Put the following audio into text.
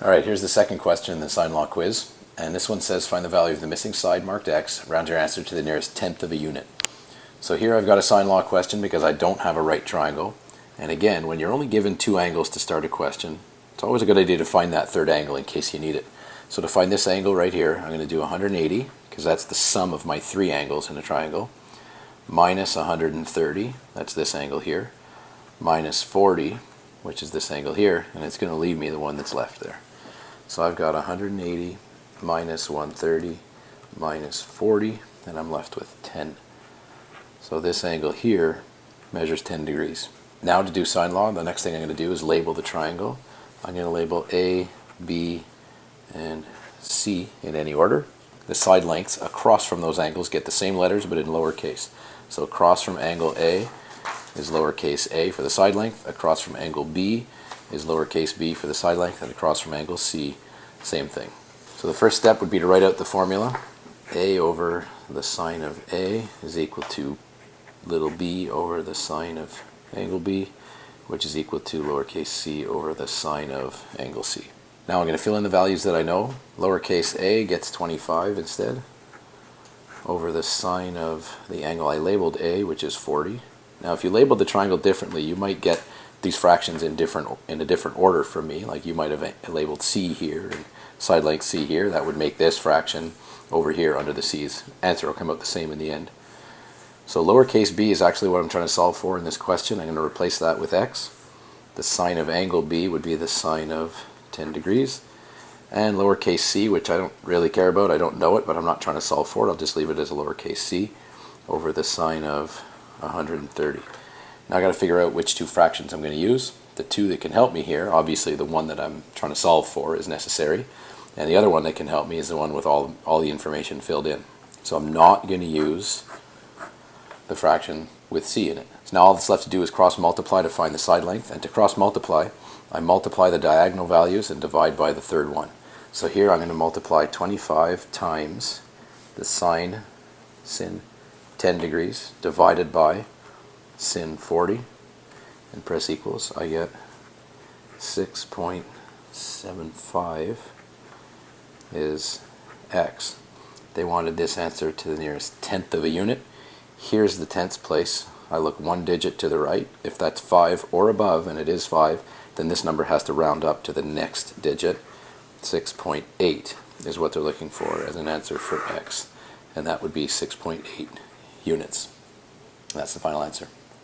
Alright, here's the second question in the Sine Law quiz. And this one says find the value of the missing side marked x, round your answer to the nearest tenth of a unit. So here I've got a Sine Law question because I don't have a right triangle. And again, when you're only given two angles to start a question, it's always a good idea to find that third angle in case you need it. So to find this angle right here, I'm going to do 180, because that's the sum of my three angles in a triangle, minus 130, that's this angle here, minus 40, which is this angle here, and it's going to leave me the one that's left there. So I've got 180 minus 130 minus 40, and I'm left with 10. So this angle here measures 10 degrees. Now to do Sine Law, the next thing I'm going to do is label the triangle. I'm going to label A, B, and C in any order. The side lengths across from those angles get the same letters but in lowercase. So across from angle A is lowercase a for the side length, across from angle B is lowercase b for the side length, and across from angle C, same thing. So the first step would be to write out the formula. A over the sine of A is equal to little b over the sine of angle B, which is equal to lowercase c over the sine of angle C. Now I'm going to fill in the values that I know. Lowercase a gets 25 instead, over the sine of the angle I labeled A, which is 40. Now if you labeled the triangle differently, you might get these fractions in a different order from me. Like you might have labeled C here and side length C here. That would make this fraction over here under the C's. Answer will come out the same in the end. So lowercase b is actually what I'm trying to solve for in this question. I'm going to replace that with x. The sine of angle B would be the sine of 10 degrees. And lowercase c, which I don't really care about, I don't know it, but I'm not trying to solve for it. I'll just leave it as a lowercase c over the sine of 130. Now I got to figure out which two fractions I'm going to use. The two that can help me here, obviously the one that I'm trying to solve for is necessary, and the other one that can help me is the one with all the information filled in. So I'm not going to use the fraction with c in it. So now all that's left to do is cross multiply to find the side length, and to cross multiply I multiply the diagonal values and divide by the third one. So here I'm going to multiply 25 times the sine 10 degrees divided by sin 40 and press equals. I get 6.75 is x. They wanted this answer to the nearest tenth of a unit. Here's the tenths place. I look one digit to the right. If that's 5 or above, and it is 5, then this number has to round up to the next digit. 6.8 is what they're looking for as an answer for x, and that would be 6.8 units. That's the final answer.